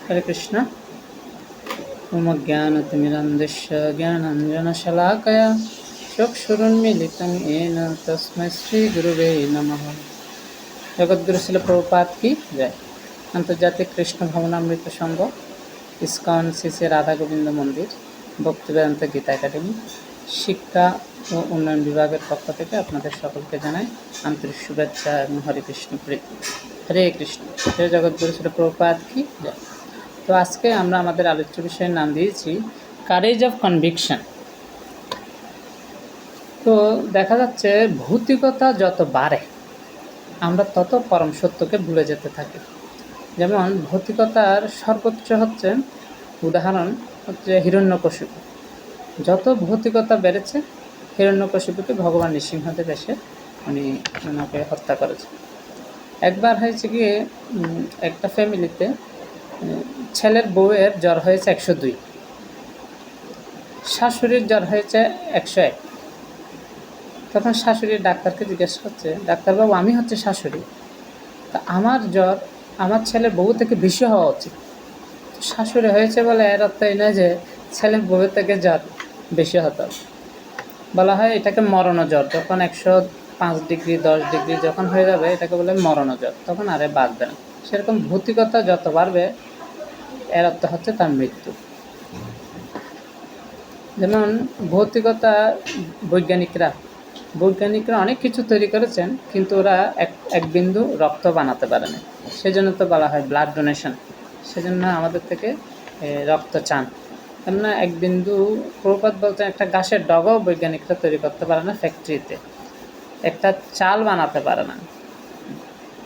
हरे कृष्ण। ओम ज्ञानतिमिरन्धस्य ज्ञानाञ्जनशलाकया चक्षुरुन्मीलितं येन तस्मै श्रीगुरुवे नमः। जगद्गुरु शिल प्रभुपाद की जय। आंतर्जातिक कृष्ण भवनामृत संघ, ইসকন শ্রী রাধা গোবিন্দ মন্দির, ভক্তিবেদান্ত গীতা একাডেমি শিক্ষা ও উন্নয়ন বিভাগের পক্ষ থেকে আপনাদের সকলকে জানাই আন্তরিক শুভেচ্ছা এবং হরে কৃষ্ণ প্রীতি। হরে কৃষ্ণ। জয় জগদ্গুরু শিল প্রভুপাদ কি জয়। তো আজকে আমরা আমাদের আলোচ্য বিষয়ের নাম দিয়েছি কারেজ অফ কনভিকশন। তো দেখা যাচ্ছে ভৌতিকতা যত বাড়ে আমরা তত পরম সত্যকে ভুলে যেতে থাকি। যেমন ভৌতিকতার সর্বোচ্চ হচ্ছে উদাহরণ হচ্ছে হিরণ্যকশিপু। যত ভৌতিকতা বেড়েছে হিরণ্যকশিপুকে ভগবান নৃসিংহদেব এসে ওনাকে হত্যা করেছে। একবার হয়েছে গিয়ে একটা ফ্যামিলিতে ছেলের বউয়ের জ্বর হয়েছে 102, শাশুড়ির জ্বর হয়েছে 101। তখন শাশুড়ির ডাক্তারকে জিজ্ঞেস করছে, ডাক্তারবাবু আমি হচ্ছে শাশুড়ি, তা আমার জ্বর আমার ছেলের বউ থেকে বেশি হওয়া উচিত। শাশুড়ি হয়েছে বলে এর অর্থ এই নয় যে ছেলের বউয়ের থেকে জ্বর বেশি হতো। বলা হয় এটাকে মরণ জ্বর। যখন 105 ডিগ্রি 10 ডিগ্রি যখন হয়ে যাবে এটাকে বলে মরণ জ্বর, তখন আরে বাঁচবে না। সেরকম ভৌতিকতা যত বাড়বে এর অর্থ হচ্ছে তার মৃত্যু। যেমন ভৌতিকতা বৈজ্ঞানিকরা অনেক কিছু তৈরি করেছেন, কিন্তু ওরা এক বিন্দু রক্ত বানাতে পারে না। সেজন্য তো বলা হয় ব্লাড ডোনেশন। সেজন্য আমাদের থেকে রক্ত চান, কেননা এক বিন্দু। প্রভুপাদ বলতে একটা গাছের ডগাও বৈজ্ঞানিকরা তৈরি করতে পারে না ফ্যাক্টরিতে, একটা চাল বানাতে পারে না।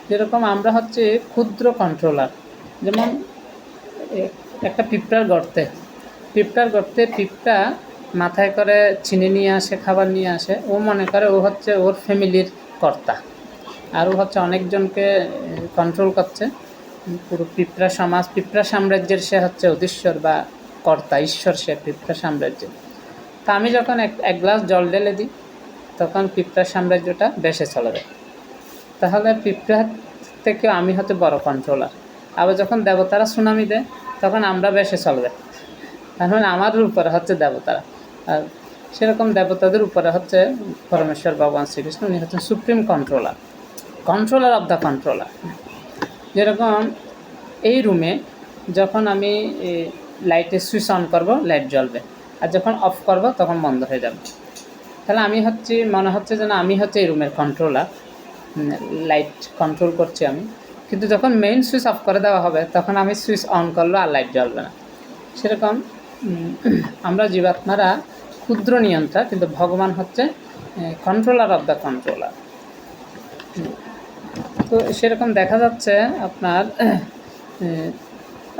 যেরকম আমরা হচ্ছে ক্ষুদ্র কন্ট্রোলার। যেমন একটা পিঁপড়ার গর্তে পিঁপড়া মাথায় করে চিনি নিয়ে আসে, খাবার নিয়ে আসে। ও মনে করে ও হচ্ছে ওর ফ্যামিলির কর্তা, আর ও হচ্ছে অনেকজনকে কন্ট্রোল করছে। পুরো পিঁপড়া সমাজ, পিঁপড়া সাম্রাজ্যের সে হচ্ছে অধীশ্বর বা কর্তা, ঈশ্বর সে পিঁপড়া সাম্রাজ্যের। তা আমি যখন এক গ্লাস জল ঢেলে দিই তখন পিঁপড়া সাম্রাজ্যটা বেশে চলে যায়। তাহলে পিঁপড়া থেকে আমি হচ্ছে বড় কন্ট্রোলার। আবার যখন দেবতারা সুনামি দেয় তখন আমরা বেশে চলবে, তার মানে আমার উপরে হচ্ছে দেবতারা। আর সেরকম দেবতাদের উপরে হচ্ছে পরমেশ্বর ভগবান শ্রীকৃষ্ণ, উনি হচ্ছেন supreme controller of the controller. যেরকম এই রুমে যখন আমি লাইটের সুইচ অন করব লাইট জ্বলবে, আর যখন অফ করব তখন বন্ধ হয়ে যাবে। তাহলে আমি হচ্ছে মনে হচ্ছে যেন আমি হচ্ছে এই রুমের কন্ট্রোলার, লাইট কন্ট্রোল করছি আমি। কিন্তু যখন মেইন সুইচ অফ করে দেওয়া হবে তখন আমি সুইচ অন করলে আর লাইট জ্বলবে না। সেরকম আমরা জীবাত্মারা ক্ষুদ্র নিয়ন্ত্রক, কিন্তু ভগবান হচ্ছে কন্ট্রোলার অফ দ্য কন্ট্রোলার। তো সেরকম দেখা যাচ্ছে আপনার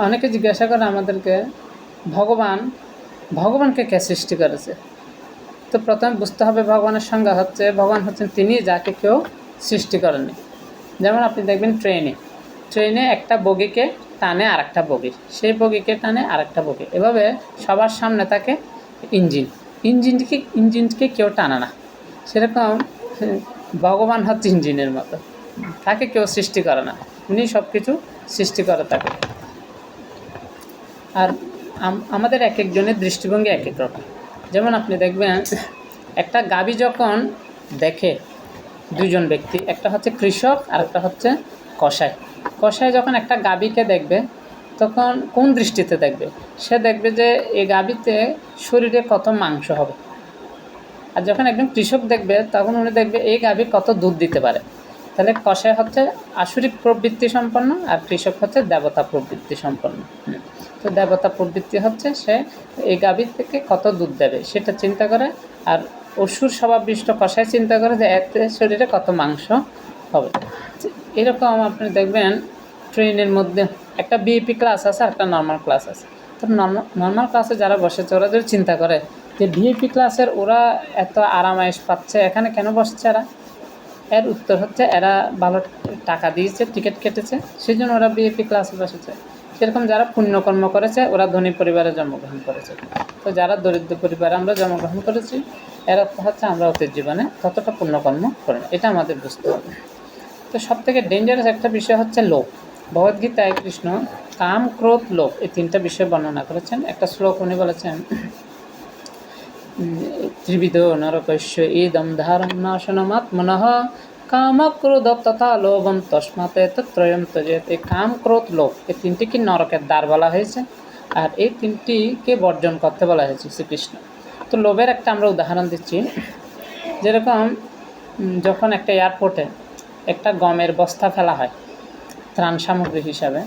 অনেকে জিজ্ঞাসা করে আমাদেরকে ভগবানকে কে সৃষ্টি করেছে। তো প্রথমে বুঝতে হবে ভগবানের সংজ্ঞা হচ্ছে, ভগবান হচ্ছেন তিনি যাকে কেউ সৃষ্টি করেনি। যেমন আপনি দেখবেন ট্রেনে একটা বগিকে টানে আরেকটা বগি, সেই বগিকে টানে আরেকটা বগি, এভাবে সবার সামনে থাকে ইঞ্জিনকে কেউ টানে না। সেরকম ভগবান হচ্ছে ইঞ্জিনের মতো, তাকে কেউ সৃষ্টি করে না, উনি সব কিছু সৃষ্টি করে থাকে। আর আমাদের এক একজনের দৃষ্টিভঙ্গি এক এক রকম। যেমন আপনি দেখবেন একটা গাভী যখন দেখে দুজন ব্যক্তি, একটা হচ্ছে কৃষক আর একটা হচ্ছে কসাই যখন একটা গাভীকে দেখবে তখন কোন দৃষ্টিতে দেখবে? সে দেখবে যে এই গাভীতে শরীরে কত মাংস হবে। আর যখন একজন কৃষক দেখবে তখন উনি দেখবে এই গাভী কত দুধ দিতে পারে। তাহলে কসাই হচ্ছে আসরিক প্রবৃত্তি সম্পন্ন আর কৃষক হচ্ছে দেবতা প্রবৃত্তি সম্পন্ন। তো দেবতা প্রবৃত্তি হচ্ছে সে এই গাভীর থেকে কত দুধ দেবে সেটা চিন্তা করে, আর অসুর স্বভাববিষ্ট কসাই চিন্তা করে যে এতে শরীরে কত মাংস হবে। এরকম আপনি দেখবেন ট্রেনের মধ্যে একটা ভিআইপি ক্লাস আছে আর একটা নর্মাল ক্লাস আছে। তো নর্মাল ক্লাসে যারা বসেছে ওরা যদি চিন্তা করে যে ভিআইপি ক্লাসের ওরা এত আরামায়েশ পাচ্ছে, এখানে কেন বসছে এরা? এর উত্তর হচ্ছে এরা ভালো টাকা দিয়েছে, টিকিট কেটেছে, সেই জন্য ওরা ভিআইপি ক্লাসে বসেছে। সেরকম যারা পুণ্যকর্ম করেছে ওরা ধনী পরিবারে জন্মগ্রহণ করেছে। তো যারা দরিদ্র পরিবারে আমরা জন্মগ্রহণ করেছি এর অর্থ হচ্ছে আমরা অতীত জীবনে ততটা পুণ্যকর্ম করি না, এটা আমাদের বুঝতে হবে। তো সবথেকে ডেঞ্জারাস একটা বিষয় হচ্ছে লোভ। ভগবদ্গীতায় কৃষ্ণ কাম, ক্রোধ, লোভ এই তিনটা বিষয় বর্ণনা করেছেন। একটা শ্লোক উনি বলেছেন, ত্রিবিধ নরকস্য ইদম ধারণাশনমাত্মনঃ কাম, ক্রোধ তথা লোভম তস্মাতে তত্রয়ম ত্যজেত। এই কাম, ক্রোধ, লোভ এই তিনটি কি নরকের দ্বার বলা হয়েছে, আর এই তিনটিকে বর্জন করতে বলা হয়েছে শ্রীকৃষ্ণ। তো লোভের একটা আমরা উদাহরণ দিচ্ছি, যেরকম যখন একটা এয়ারপোর্টে একটা গমের বস্তা ফেলা হয় ত্রাণ সামগ্রী হিসাবে,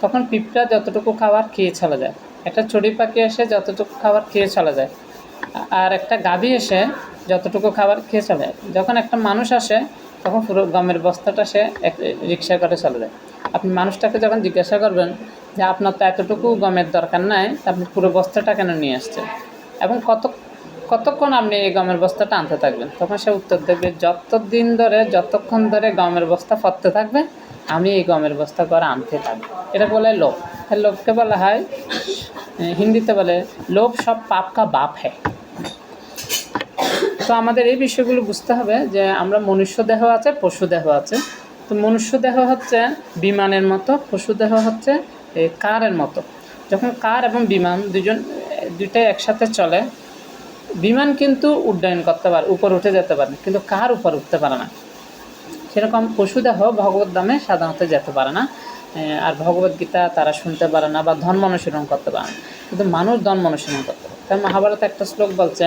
তখন পিঁপড়া যতটুকু খাবার খেয়ে চলে যায়, একটা চড়ুই পাখি এসে যতটুকু খাবার খেয়ে চলে যায়, আর একটা গাভী এসে যতটুকু খাবার খেয়ে চলে যায়। যখন একটা মানুষ আসে তখন পুরো গমের বস্তাটা সে এক রিক্সা করে চলে যায়। আপনি মানুষটাকে যখন জিজ্ঞাসা করবেন যে আপনার তো এতটুকু গমের দরকার নাই, আপনি পুরো বস্তাটা কেন নিয়ে আসছেন এবং কতক্ষণ আপনি এই গমের বস্তাটা আনতে থাকবেন, তখন সে উত্তর দেবে যতক্ষণ ধরে গমের বস্তা পড়তে থাকবে আমি এই গমের বস্তা করে আনতে থাকবো। এটা বলে লোভ। লোভকে বলা হয়, হিন্দিতে বলে লোভ সব পাপ কা বাপ হ্যায়। তো আমাদের এই বিষয়গুলো বুঝতে হবে যে আমরা মনুষ্য দেহ আছে, পশু দেহ আছে। তো মনুষ্য দেহ হচ্ছে বিমানের মতো, পশু দেহ হচ্ছে কারের মতো। যখন কার এবং বিমান দুইটাই একসাথে চলে, বিমান কিন্তু উড্ডয়ন করতে পারে, উপর উঠে যেতে পারে, কিন্তু কার উপর উঠতে পারে না। সেরকম পশুদেহ ভগবত ধামে সাধারণত যেতে পারে না, আর ভগবদ্গীতা তারা শুনতে পারে না বা ধর্ম অনুশীলন করতে পারে না, কিন্তু মানুষ ধর্ম অনুশীলন করতে পারে। তাই মহাভারতে একটা শ্লোক বলছে,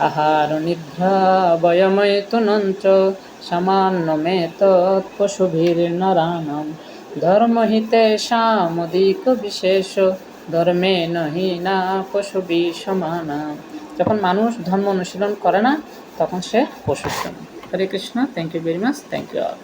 আহার নিদ্রা বয়ময় তুনঞ্চ সামান্য মে তৎপশুভির নরাণম ধর্মহিতে সামদিক বিশেষ ধর্মে নহি না পশুবি সমানা। যখন মানুষ ধর্ম অনুশীলন করে না তখন সে পশুর সমান। Hare Krishna. Thank you very much. Thank you all.